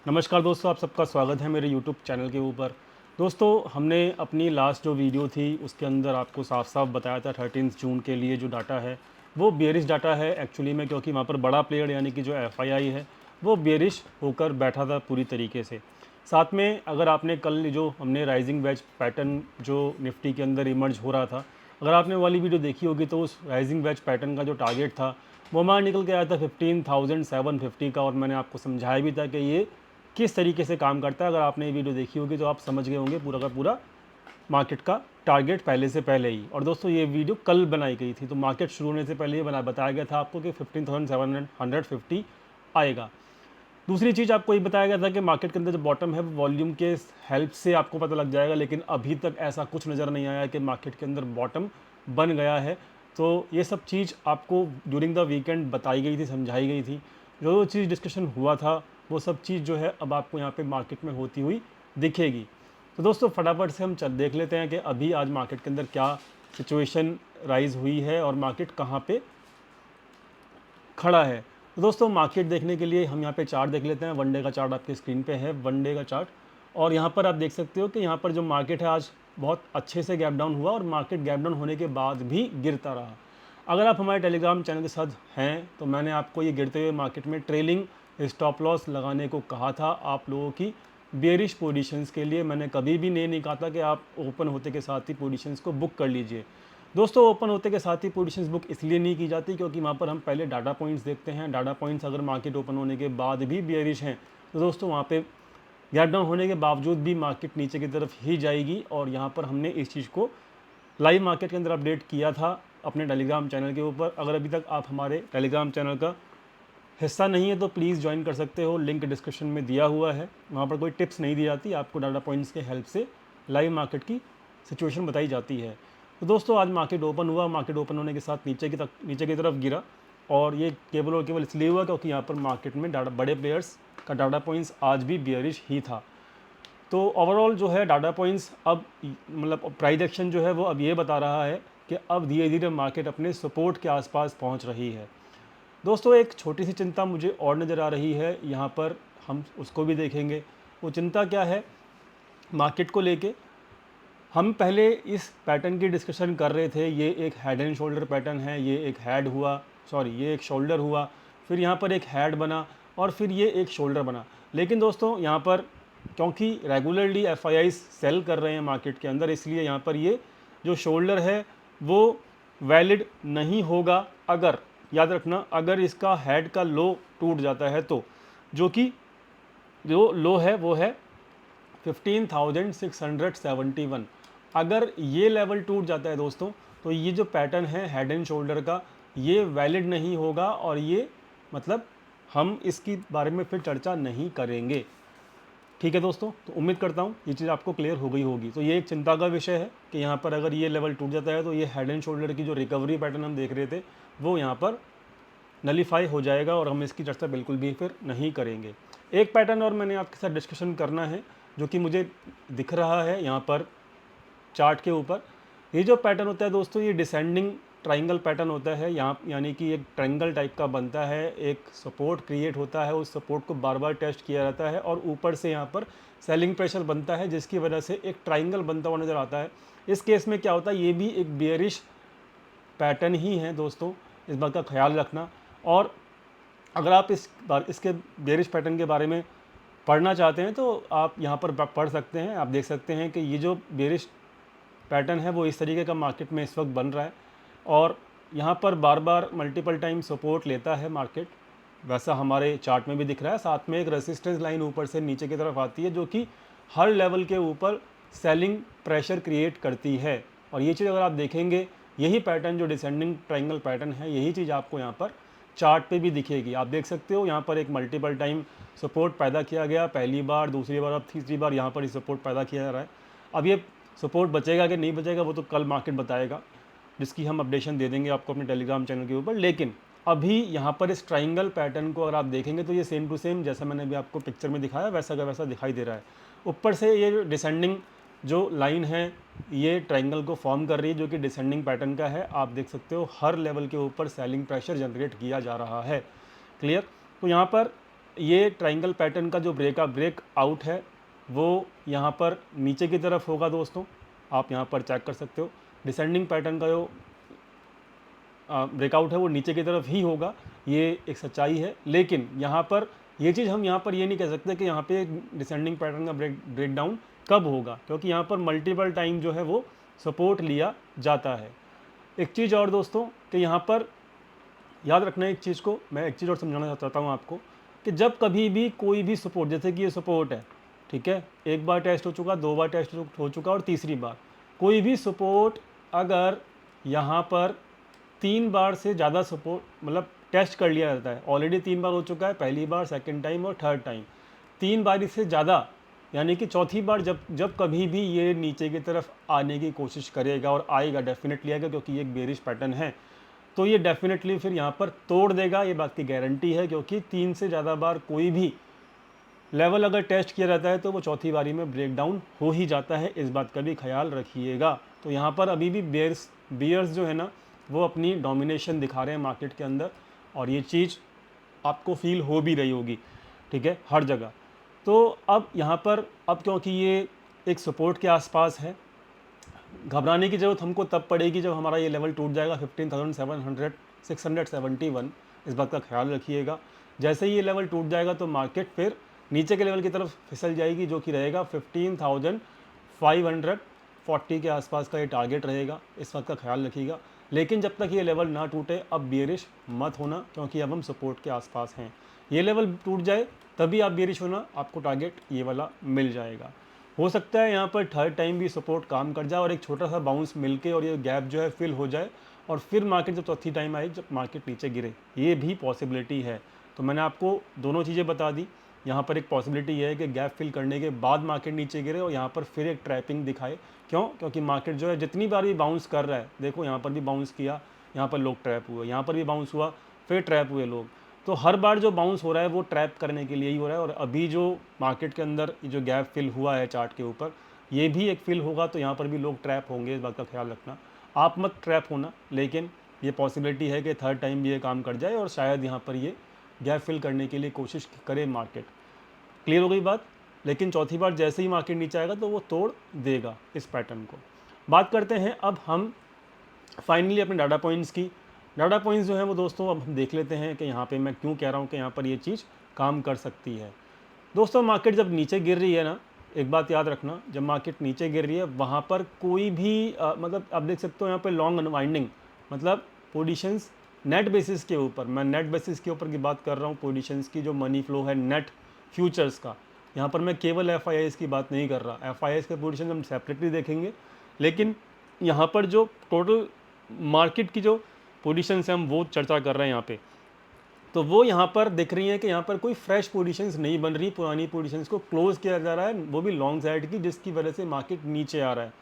नमस्कार दोस्तों, आप सबका स्वागत है मेरे यूट्यूब चैनल के ऊपर। दोस्तों, हमने अपनी लास्ट जो वीडियो थी उसके अंदर आपको साफ साफ बताया था 13 जून के लिए जो डाटा है वो बेरिश डाटा है एक्चुअली में, क्योंकि वहाँ पर बड़ा प्लेयर यानी कि जो एफआईआई है वो बेरिश होकर बैठा था पूरी तरीके से। साथ में अगर आपने कल जो हमने राइजिंग वेज पैटर्न जो निफ्टी के अंदर इमर्ज हो रहा था, अगर आपने वाली वीडियो देखी होगी तो उस राइजिंग वेज पैटर्न का जो टारगेट था वो हमारा निकल के आया था 15,750 का, और मैंने आपको समझाया भी था कि ये किस तरीके से काम करता है। अगर आपने ये वीडियो देखी होगी तो आप समझ गए होंगे पूरा का पूरा मार्केट का टारगेट पहले से पहले ही। और दोस्तों, ये वीडियो कल बनाई गई थी, तो मार्केट शुरू होने से पहले ये बताया गया था आपको कि 15,750 आएगा। दूसरी चीज़ आपको ये बताया गया था कि मार्केट के अंदर जो बॉटम है वो वॉल्यूम के हेल्प से आपको पता लग जाएगा, लेकिन अभी तक ऐसा कुछ नज़र नहीं आया कि मार्केट के अंदर बॉटम बन गया है। तो ये सब चीज़ आपको ड्यूरिंग द वीकेंड बताई गई थी, समझाई गई थी। जो चीज़ डिस्कशन हुआ था वो सब चीज़ जो है अब आपको यहाँ पे मार्केट में होती हुई दिखेगी। तो दोस्तों, फटाफट से हम चल देख लेते हैं कि अभी आज मार्केट के अंदर क्या सिचुएशन राइज हुई है और मार्केट कहाँ पे खड़ा है। तो दोस्तों, मार्केट देखने के लिए हम यहाँ पे चार्ट देख लेते हैं। वन डे का चार्ट आपके स्क्रीन पे है, वन डे का चार्ट। और यहाँ पर आप देख सकते हो कि यहाँ पर जो मार्केट है आज बहुत अच्छे से गैप डाउन हुआ, और मार्केट गैप डाउन होने के बाद भी गिरता रहा। अगर आप हमारे टेलीग्राम चैनल के साथ हैं तो मैंने आपको ये गिरते हुए मार्केट में ट्रेलिंग स्टॉप लॉस लगाने को कहा था आप लोगों की बेरिश पोजीशंस के लिए। मैंने कभी भी नहीं कहा था कि आप ओपन होते के साथ ही पोजीशंस को बुक कर लीजिए। दोस्तों, ओपन होते के साथ ही पोजीशंस बुक इसलिए नहीं की जाती क्योंकि वहाँ पर हम पहले डाटा पॉइंट्स देखते हैं। डाटा पॉइंट्स अगर मार्केट ओपन होने के बाद भी बेयरिश हैं तो दोस्तों वहाँ पे गैप डाउन होने के बावजूद भी मार्केट नीचे की तरफ ही जाएगी। और यहाँ पर हमने इस चीज़ को लाइव मार्केट के अंदर अपडेट किया था अपने टेलीग्राम चैनल के ऊपर। अगर अभी तक आप हमारे टेलीग्राम चैनल का हिस्सा नहीं है तो प्लीज़ ज्वाइन कर सकते हो, लिंक डिस्क्रिप्शन में दिया हुआ है। वहाँ पर कोई टिप्स नहीं दी जाती, आपको डाटा पॉइंट्स के हेल्प से लाइव मार्केट की सिचुएशन बताई जाती है। तो दोस्तों, आज मार्केट ओपन हुआ, मार्केट ओपन होने के साथ नीचे की तरफ गिरा, और ये केवल और केवल इसलिए हुआ क्योंकि यहाँ पर मार्केट में बड़े प्लेयर्स का डाटा पॉइंट्स आज भी बियरिश ही था। तो ओवरऑल जो है डाटा पॉइंट्स अब मतलब प्राइस एक्शन जो है वो अब ये बता रहा है कि अब धीरे धीरे मार्केट अपने सपोर्ट के आसपास पहुंच रही है। दोस्तों, एक छोटी सी चिंता मुझे और नज़र आ रही है यहाँ पर, हम उसको भी देखेंगे। वो चिंता क्या है मार्केट को लेके। हम पहले इस पैटर्न की डिस्कशन कर रहे थे, ये एक हेड एंड शोल्डर पैटर्न है, ये एक हेड हुआ, सॉरी ये एक शोल्डर हुआ, फिर यहाँ पर एक हेड बना, और फिर ये एक शोल्डर बना। लेकिन दोस्तों, यहाँ पर क्योंकि रेगुलरली एफआईआई सेल कर रहे हैं मार्केट के अंदर, इसलिए यहाँ पर ये जो शोल्डर है वो वैलिड नहीं होगा। अगर याद रखना, अगर इसका हेड का लो टूट जाता है तो जो कि जो लो है वो है 15,671। अगर ये लेवल टूट जाता है दोस्तों तो ये जो पैटर्न है हेड एंड शोल्डर का ये वैलिड नहीं होगा, और ये मतलब हम इसकी बारे में फिर चर्चा नहीं करेंगे। ठीक है दोस्तों, तो उम्मीद करता हूँ ये चीज़ आपको क्लियर हो गई होगी। तो ये एक चिंता का विषय है कि यहाँ पर अगर ये लेवल टूट जाता है तो ये हेड एंड शोल्डर की जो रिकवरी पैटर्न हम देख रहे थे वो यहाँ पर नलीफाई हो जाएगा, और हम इसकी चर्चा बिल्कुल भी फिर नहीं करेंगे। एक पैटर्न और मैंने आपके साथ डिस्कशन करना है जो कि मुझे दिख रहा है यहाँ पर चार्ट के ऊपर। ये जो पैटर्न होता है दोस्तों, ये डिसेंडिंग ट्राइंगल पैटर्न होता है। यहाँ यानी कि एक ट्राइंगल टाइप का बनता है, एक सपोर्ट क्रिएट होता है, उस सपोर्ट को बार बार टेस्ट किया जाता है, और ऊपर से यहाँ पर सेलिंग प्रेशर बनता है जिसकी वजह से एक ट्राइंगल बनता हुआ नज़र आता है। इस केस में क्या होता है, ये भी एक बेयरिश पैटर्न ही है दोस्तों, इस बात का ख्याल रखना। और अगर आप इसके बेयरिश पैटर्न के बारे में पढ़ना चाहते हैं तो आप यहाँ पर पढ़ सकते हैं। आप देख सकते हैं कि ये जो बेयरिश पैटर्न है वो इस तरीके का मार्केट में इस वक्त बन रहा है, और यहाँ पर बार बार मल्टीपल टाइम सपोर्ट लेता है मार्केट, वैसा हमारे चार्ट में भी दिख रहा है। साथ में एक रेसिस्टेंस लाइन ऊपर से नीचे की तरफ आती है जो कि हर लेवल के ऊपर सेलिंग प्रेशर क्रिएट करती है। और ये चीज़ अगर आप देखेंगे, यही पैटर्न जो डिसेंडिंग ट्राइंगल पैटर्न है, यही चीज़ आपको यहाँ पर चार्ट पे भी दिखेगी। आप देख सकते हो यहाँ पर एक मल्टीपल टाइम सपोर्ट पैदा किया गया, पहली बार, दूसरी बार, अब तीसरी बार यहाँ पर सपोर्ट पैदा किया जा रहा है। अब ये सपोर्ट बचेगा कि नहीं बचेगा वो तो कल मार्केट बताएगा, जिसकी हम अपडेशन दे देंगे आपको अपने टेलीग्राम चैनल के ऊपर। लेकिन अभी यहाँ पर इस ट्राइंगल पैटर्न को अगर आप देखेंगे तो ये सेम टू सेम जैसा मैंने अभी आपको पिक्चर में दिखाया वैसा का वैसा दिखाई दे रहा है। ऊपर से ये डिसेंडिंग जो लाइन है ये ट्राइंगल को फॉर्म कर रही है जो कि डिसेंडिंग पैटर्न का है। आप देख सकते हो हर लेवल के ऊपर सेलिंग प्रेशर जनरेट किया जा रहा है। क्लियर? तो यहाँ पर ये ट्रायंगल पैटर्न का जो ब्रेक आउट है वो यहाँ पर नीचे की तरफ होगा दोस्तों, आप यहाँ पर चेक कर सकते हो। डिसेंडिंग पैटर्न का जो ब्रेकआउट है वो नीचे की तरफ ही होगा, ये एक सच्चाई है। लेकिन यहाँ पर ये चीज़ हम यहाँ पर ये नहीं कह सकते कि यहाँ पे डिसेंडिंग पैटर्न का ब्रेकडाउन कब होगा, क्योंकि यहाँ पर मल्टीपल टाइम जो है वो सपोर्ट लिया जाता है। एक चीज़ और दोस्तों कि यहाँ पर याद रखना है एक चीज़ को, मैं एक चीज़ और समझाना चाहता हूँ आपको कि जब कभी भी कोई भी सपोर्ट, जैसे कि ये सपोर्ट है, ठीक है, एक बार टेस्ट हो चुका, दो बार टेस्ट हो चुका और तीसरी बार, कोई भी सपोर्ट अगर यहाँ पर 3 बार से ज़्यादा सपोर्ट मतलब टेस्ट कर लिया जाता है, ऑलरेडी 3 बार हो चुका है, पहली बार, सेकंड टाइम और थर्ड टाइम, 3 बार इससे ज़्यादा, यानी कि चौथी बार जब कभी भी ये नीचे की तरफ आने की कोशिश करेगा, और आएगा, डेफिनेटली आएगा, क्योंकि ये एक बेरिश पैटर्न है, तो ये डेफिनेटली फिर यहाँ पर तोड़ देगा, ये बात की गारंटी है। क्योंकि 3 से ज़्यादा बार कोई भी लेवल अगर टेस्ट किया जाता है तो वो चौथी बारी में ब्रेक डाउन हो ही जाता है, इस बात का भी ख्याल रखिएगा। तो यहाँ पर अभी भी बियर्स जो है ना वो अपनी डोमिनेशन दिखा रहे हैं मार्केट के अंदर, और ये चीज़ आपको फील हो भी रही होगी, ठीक है, हर जगह। तो अब यहाँ पर क्योंकि ये एक सपोर्ट के आसपास है, घबराने की ज़रूरत हमको तब पड़ेगी जब हमारा ये लेवल टूट जाएगा 15,671, इस बात का ख्याल रखिएगा। जैसे ही ये लेवल टूट जाएगा तो मार्केट फिर नीचे के लेवल की तरफ फिसल जाएगी, जो कि रहेगा 15,540 के आसपास का ये टारगेट रहेगा, इस बात का ख्याल रखिएगा। लेकिन जब तक ये लेवल ना टूटे अब बियरिश मत होना, क्योंकि अब हम सपोर्ट के आसपास हैं। ये लेवल टूट जाए तभी आप बियरिश होना, आपको टारगेट ये वाला मिल जाएगा। हो सकता है यहाँ पर थर्ड टाइम भी सपोर्ट काम कर जाए और एक छोटा सा बाउंस मिलके और ये गैप जो है फिल हो जाए, और फिर मार्केट जब चौथी टाइम आए जब मार्केट नीचे गिरे, ये भी पॉसिबिलिटी है। तो मैंने आपको दोनों चीज़ें बता दी। यहाँ पर एक पॉसिबिलिटी ये है कि गैप फिल करने के बाद मार्केट नीचे गिरे और यहाँ पर फिर एक ट्रैपिंग दिखाए। क्यों? क्योंकि मार्केट जो है जितनी बार भी बाउंस कर रहा है, देखो यहाँ पर भी बाउंस किया, यहाँ पर लोग ट्रैप हुए, यहाँ पर भी बाउंस हुआ, फिर ट्रैप हुए लोग। तो हर बार जो बाउंस हो रहा है वो ट्रैप करने के लिए ही हो रहा है। और अभी जो मार्केट के अंदर जो गैप फिल हुआ है चार्ट के ऊपर, ये भी एक फिल होगा, तो यहाँ पर भी लोग ट्रैप होंगे, इस बात का ख्याल रखना। आप मत ट्रैप होना, लेकिन ये पॉसिबिलिटी है कि थर्ड टाइम भी ये काम कर जाए और शायद यहाँ पर ये गैप फिल करने के लिए कोशिश करे मार्केट। क्लियर हो गई बात? लेकिन चौथी बार जैसे ही मार्केट नीचे आएगा तो वो तोड़ देगा इस पैटर्न को। बात करते हैं अब हम फाइनली अपने डाटा पॉइंट्स की। डाटा पॉइंट्स जो है वो दोस्तों अब हम देख लेते हैं कि यहाँ पे मैं क्यों कह रहा हूँ कि यहाँ पर ये चीज़ काम कर सकती है। दोस्तों मार्केट जब नीचे गिर रही है ना, एक बात याद रखना, जब मार्केट नीचे गिर रही है वहाँ पर कोई भी मतलब आप देख सकते हो यहाँ पे लॉन्ग अनवाइंडिंग, मतलब पोजीशंस नेट बेसिस के ऊपर, मैं नेट बेसिस के ऊपर की बात कर रहा हूँ, पोजीशंस की जो मनी फ्लो है नेट फ्यूचर्स का। यहाँ पर मैं केवल FIIs की बात नहीं कर रहा, FIIs के पोजीशन हम सेपरेटली देखेंगे, लेकिन यहाँ पर जो टोटल मार्केट की जो पोजीशंस हैं हम वो चर्चा कर रहे हैं यहाँ पे। तो वो यहाँ पर दिख रही है कि यहाँ पर कोई फ्रेश पोजीशंस नहीं बन रही, पुरानी पोजीशंस को क्लोज किया जा रहा है, वो भी लॉन्ग साइड की, जिसकी वजह से मार्केट नीचे आ रहा है।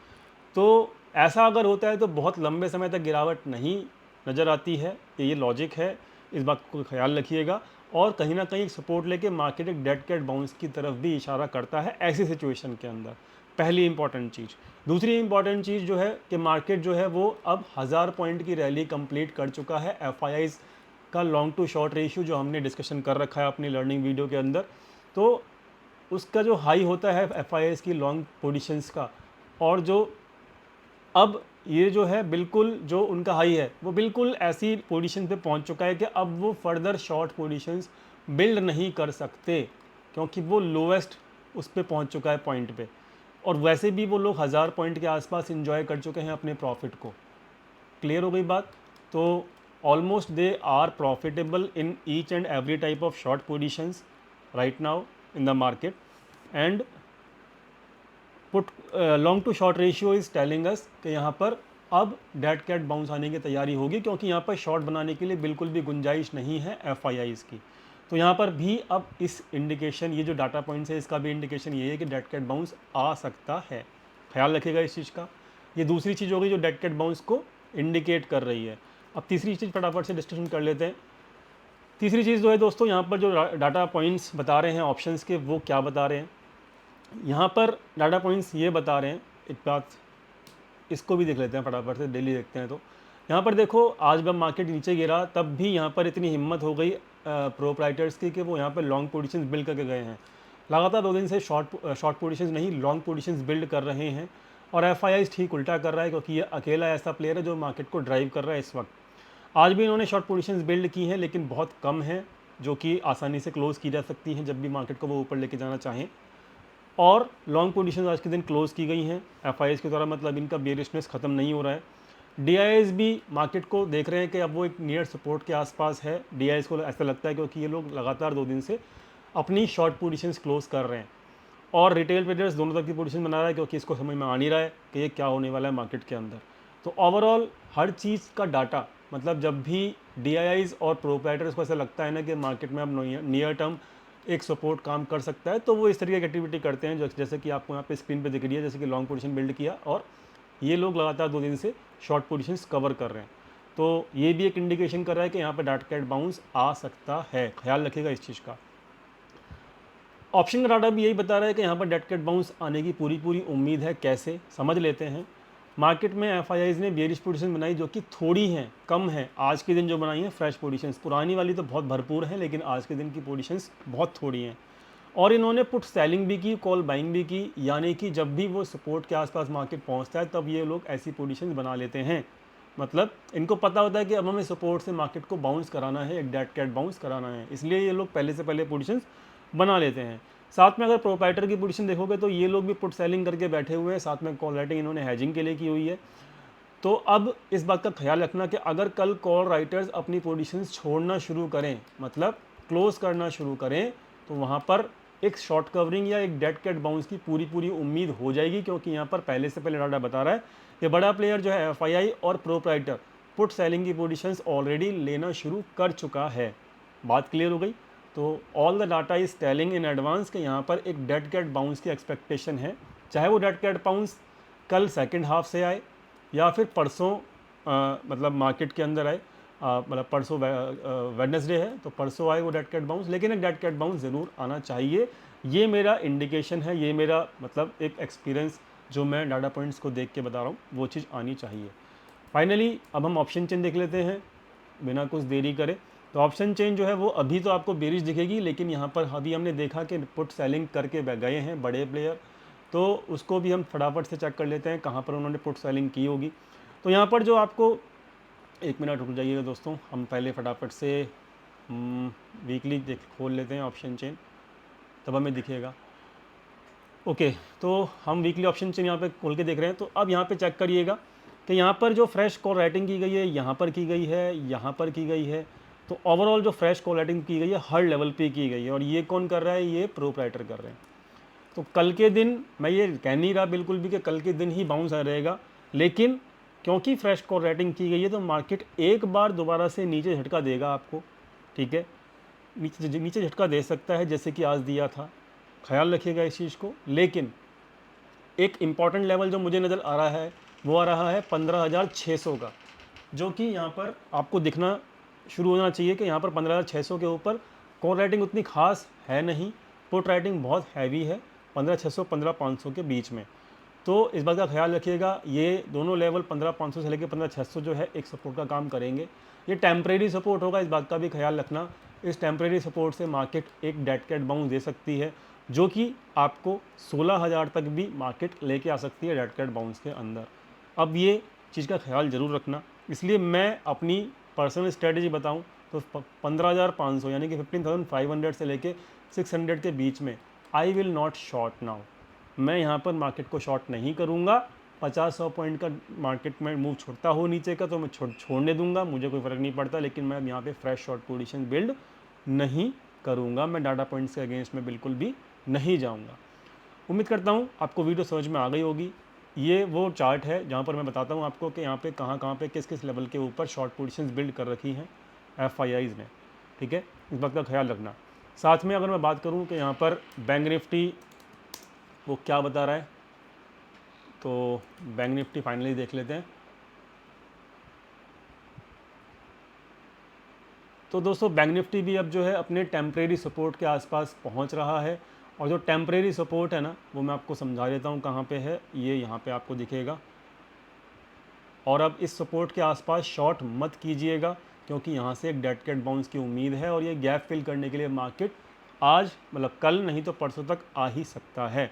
तो ऐसा अगर होता है तो बहुत लंबे समय तक गिरावट नहीं नज़र आती है, ये लॉजिक है, इस बात को ख्याल रखिएगा। और कहीं ना कहीं सपोर्ट लेके मार्केट एक डेड कैट बाउंस की तरफ भी इशारा करता है ऐसी सिचुएशन के अंदर, पहली इंपॉर्टेंट चीज़। दूसरी इंपॉर्टेंट चीज़ जो है कि मार्केट जो है वो अब 1000 पॉइंट की रैली कंप्लीट कर चुका है। FIIs का लॉन्ग टू शॉर्ट रेशियो जो हमने डिस्कशन कर रखा है अपनी लर्निंग वीडियो के अंदर, तो उसका जो हाई होता है FIIs की लॉन्ग पोजीशंस का, और जो अब ये जो है बिल्कुल जो उनका हाई है वो बिल्कुल ऐसी पोजीशन पे पहुंच चुका है कि अब वो फर्दर शॉर्ट पोजीशंस बिल्ड नहीं कर सकते, क्योंकि वो लोवेस्ट उस पे पहुंच चुका है पॉइंट पे। और वैसे भी वो लोग 1000 पॉइंट के आसपास इंजॉय कर चुके हैं अपने प्रॉफिट को। क्लियर हो गई बात? तो almost they are profitable in each and every type of short positions right now in the market, and put long to short ratio is telling us कि यहाँ पर अब डेड कैट बाउंस आने की तैयारी होगी, क्योंकि यहाँ पर शॉर्ट बनाने के लिए बिल्कुल भी गुंजाइश नहीं है FIIs की। तो यहाँ पर भी अब इस इंडिकेशन, ये जो डाटा पॉइंट्स है इसका भी इंडिकेशन ये है कि डेड कैट बाउंस आ सकता है, ख्याल रखिएगा इस चीज़ का। ये दूसरी चीज़ होगी जो डेड कैट बाउंस को इंडिकेट कर रही है। अब तीसरी चीज़ फटाफट से डिस्कशन कर लेते हैं। तीसरी चीज़ जो है दोस्तों, यहाँ पर जो डाटा पॉइंट्स बता रहे हैं ऑप्शंस के, वो क्या बता रहे हैं? यहाँ पर डाटा पॉइंट्स ये बता रहे हैं, एक बात इसको भी देख लेते हैं फटाफट से, डेली देखते हैं। तो यहाँ पर देखो आज जब मार्केट नीचे गिरा तब भी यहाँ पर इतनी हिम्मत हो गई प्रोप्राइटर्स की कि वो यहाँ पर लॉन्ग पोजीशंस बिल्ड करके गए हैं। लगातार 2 दिन से शॉर्ट पोजीशंस नहीं लॉन्ग पोजीशंस बिल्ड कर रहे हैं और एफआईआईज़ ठीक उल्टा कर रहा है, क्योंकि ये अकेला ऐसा प्लेयर है जो मार्केट को ड्राइव कर रहा है इस वक्त। आज भी इन्होंने शॉर्ट पोजीशंस बिल्ड की हैं, लेकिन बहुत कम है, जो कि आसानी से क्लोज़ की जा सकती हैं जब भी मार्केट को वो ऊपर लेके जाना चाहें। और लॉन्ग पोजीशंस आज के दिन क्लोज़ की गई हैं एफआईआईज़ के द्वारा, मतलब इनका बेयरिशनेस ख़त्म नहीं हो रहा है। डीआईआईज़ भी मार्केट को देख रहे हैं कि अब वो एक नियर सपोर्ट के आसपास है। डीआईआईज़ को ऐसा लगता है क्योंकि ये लोग लगातार 2 दिन से अपनी शॉर्ट पोजीशंस क्लोज़ कर रहे हैं और रिटेल ट्रेडर्स दोनों तरफ की पोजीशन बना रहा है, क्योंकि इसको समझ में आ नहीं रहा है कि ये क्या होने वाला है मार्केट के अंदर। तो ओवरऑल हर चीज़ का डाटा, मतलब जब भी डीआईआईज़ और प्रोप्राइटर्स को ऐसा लगता है ना कि मार्केट में अब नियर टर्म एक सपोर्ट काम कर सकता है, तो वो इस तरीके की एक्टिविटी करते हैं, जैसे कि आपको यहाँ पे स्क्रीन पे दिख रही है, जैसे कि लॉन्ग पोजीशन बिल्ड किया और ये लोग लगातार 2 दिन से शॉर्ट पोजीशंस कवर कर रहे हैं। तो ये भी एक इंडिकेशन कर रहा है कि यहाँ पे डाटा कैट बाउंस आ सकता है, ख्याल रखिएगा इस चीज़ का। ऑप्शन का डाटा भी यही बता रहा है कि यहाँ पर डेड कैट बाउंस आने की पूरी उम्मीद है। कैसे समझ लेते हैं। मार्केट में एफआईआईज़ ने बेयरिश पोजीशन बनाई जो कि थोड़ी हैं, कम हैं। आज के दिन जो बनाई हैं फ्रेश पोजीशंस, पुरानी वाली तो बहुत भरपूर हैं, लेकिन आज के दिन की पोजीशंस बहुत थोड़ी हैं। और इन्होंने पुट सेलिंग भी की, कॉल बाइंग भी की, यानी कि जब भी वो सपोर्ट के आसपास मार्केट पहुंचता है तब ये लोग ऐसी पोजीशंस बना लेते हैं। मतलब इनको पता होता है कि अब हमें सपोर्ट से मार्केट को बाउंस कराना है, एक डेड कैट बाउंस कराना है, इसलिए ये लोग पहले से पहले पोजीशंस बना लेते हैं। साथ में अगर प्रोप्राइटर की पोजीशन देखोगे तो ये लोग भी पुट सेलिंग करके बैठे हुए हैं, साथ में कॉल राइटिंग इन्होंने हैजिंग के लिए की हुई है। तो अब इस बात का ख्याल रखना कि अगर कल कॉल राइटर्स अपनी पोजीशंस छोड़ना शुरू करें, मतलब क्लोज करना शुरू करें, तो वहाँ पर एक शॉर्ट कवरिंग या एक डेड कैट बाउंस की पूरी उम्मीद हो जाएगी, क्योंकि यहाँ पर पहले से पहले डाटा बता रहा है कि बड़ा प्लेयर जो है एफआईआई और प्रोप्राइटर पुट सेलिंग की पोजीशंस ऑलरेडी लेना शुरू कर चुका है। बात क्लियर हो गई। तो all the data is telling in advance कि यहाँ पर एक डेड कैट बाउंस की एक्सपेक्टेशन है, चाहे वो डेड कैट बाउंस कल सेकेंड हाफ से आए या फिर परसों मतलब मार्केट के अंदर आए, मतलब परसों वेडनेसडे है तो परसों आए वो डेड कैट बाउंस, लेकिन एक डेड कैट बाउंस ज़रूर आना चाहिए। ये मेरा इंडिकेशन है, ये मेरा मतलब एक एक्सपीरियंस जो मैं डाटा पॉइंट्स को देख के बता रहा हूँ, वो चीज़ आनी चाहिए। फाइनली अब हम ऑप्शन चेन देख लेते हैं बिना कुछ देरी करे। तो ऑप्शन चेन जो है वो अभी तो आपको बेरिश दिखेगी, लेकिन यहाँ पर अभी हमने देखा कि पुट सेलिंग करके गए हैं बड़े प्लेयर, तो उसको भी हम फटाफट से चेक कर लेते हैं कहाँ पर उन्होंने पुट सेलिंग की होगी। तो यहाँ पर जो आपको, एक मिनट रुक जाइएगा दोस्तों, हम पहले फटाफट से वीकली खोल लेते हैं ऑप्शन चेन, तब हमें दिखेगा। ओके, तो हम वीकली ऑप्शन चेन यहाँ पे खोल के देख रहे हैं। तो अब यहाँ पे चेक करिएगा कि यहाँ पर जो फ्रेश कॉल राइटिंग की गई है, यहाँ पर की गई है, यहाँ पर की गई है। तो ओवरऑल जो फ्रेश कॉल राइटिंग की गई है हर लेवल पे की गई है, और ये कौन कर रहा है, ये प्रोप्राइटर कर रहे हैं। तो कल के दिन मैं ये कह नहीं रहा बिल्कुल भी कि कल के दिन ही बाउंस आ रहेगा, लेकिन क्योंकि फ्रेश कॉल राइटिंग की गई है तो मार्केट एक बार दोबारा से नीचे झटका देगा आपको, ठीक है, नीचे झटका दे सकता है जैसे कि आज दिया था, ख्याल रखिएगा इस चीज़ को। लेकिन एक इम्पॉर्टेंट लेवल जो मुझे नज़र आ रहा है वो आ रहा है 15,600 का, जो कि यहाँ पर आपको दिखना शुरू होना चाहिए कि यहाँ पर 15,600 के ऊपर कॉल राइटिंग उतनी खास है नहीं, पुट राइटिंग बहुत हैवी है 15,600 15,500 के बीच में। तो इस बात का ख्याल रखिएगा, ये दोनों लेवल 15,500 से लेकर 15,600 जो है एक सपोर्ट का काम करेंगे। ये टेम्परेरी सपोर्ट होगा, इस बात का भी ख्याल रखना। इस टेम्परेरी सपोर्ट से मार्केट एक डेड कैट बाउंस दे सकती है, जो कि आपको 16,000 तक भी मार्केट लेके आ सकती है डेड कैट बाउंस के अंदर। अब ये चीज़ का ख्याल ज़रूर रखना, इसलिए मैं अपनी पर्सनल स्ट्रेटजी बताऊं तो 15,500 यानी कि 15,500 से लेके 600 के बीच में I will not short now. मैं यहाँ पर मार्केट को शॉर्ट नहीं करूँगा। 50-100 पॉइंट का मार्केट में मूव छोड़ता हो नीचे का तो मैं छोड़ने दूंगा, मुझे कोई फ़र्क नहीं पड़ता, लेकिन मैं यहाँ पे फ्रेश शॉर्ट पोजीशन बिल्ड नहीं करूँगा। मैं डाटा पॉइंट्स के अगेंस्ट में बिल्कुल भी नहीं जाऊँगा। उम्मीद करता हूँ आपको वीडियो समझ में आ गई होगी। ये वो चार्ट है जहाँ पर मैं बताता हूँ आपको कि यहाँ पे कहाँ पे किस किस लेवल के ऊपर शॉर्ट पोजीशंस बिल्ड कर रखी हैं एफआईआईज़ ने, ठीक है, इस बात का ख्याल रखना। साथ में अगर मैं बात करूँ कि यहाँ पर बैंक निफ्टी वो क्या बता रहा है, तो बैंक निफ्टी फाइनली देख लेते हैं। तो दोस्तों बैंक निफ्टी भी अब जो है अपने टेम्परेरी सपोर्ट के आसपास पहुंच रहा है, और जो टेम्परेरी सपोर्ट है ना वो मैं आपको समझा देता हूं कहां पे है। ये यहां पे आपको दिखेगा, और अब इस सपोर्ट के आसपास शॉर्ट मत कीजिएगा, क्योंकि यहाँ से एक डेड कैट बाउंस की उम्मीद है और ये गैप फिल करने के लिए मार्केट आज मतलब कल नहीं तो परसों तक आ ही सकता है।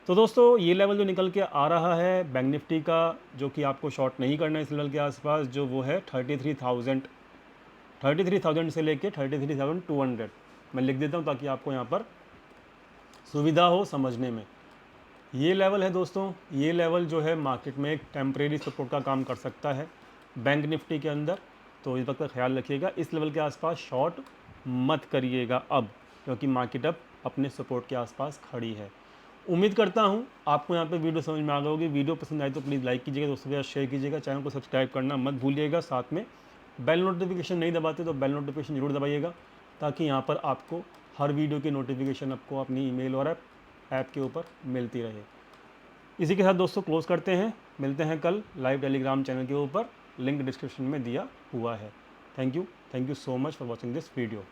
तो दोस्तों ये लेवल जो निकल के आ रहा है बैंक निफ्टी का, जो कि आपको शॉर्ट नहीं करना है इस लेवल के आसपास, जो वो है 33,000 से लेके 33,200। मैं लिख देता हूँ ताकि आपको यहाँ पर सुविधा हो समझने में। ये लेवल है दोस्तों, ये लेवल जो है मार्केट में एक टेम्परेरी सपोर्ट का काम कर सकता है बैंक निफ्टी के अंदर। तो इस वक्त का ख्याल रखिएगा, इस लेवल के आसपास शॉर्ट मत करिएगा अब, क्योंकि मार्केट अब अपने सपोर्ट के आसपास खड़ी है। उम्मीद करता हूँ आपको यहाँ पे वीडियो समझ में आ गई होगी। वीडियो पसंद आए तो प्लीज़ लाइक कीजिएगा, दोस्तों के साथ शेयर कीजिएगा, चैनल को सब्सक्राइब करना मत भूलिएगा। साथ में बेल नोटिफिकेशन नहीं दबाते तो बेल नोटिफिकेशन जरूर दबाइएगा, ताकि यहाँ पर आपको हर वीडियो की नोटिफिकेशन आपको अपनी ईमेल और ऐप के ऊपर मिलती रहे। इसी के साथ दोस्तों क्लोज करते हैं, मिलते हैं कल लाइव टेलीग्राम चैनल के ऊपर, लिंक डिस्क्रिप्शन में दिया हुआ है। Thank you so much for watching this video.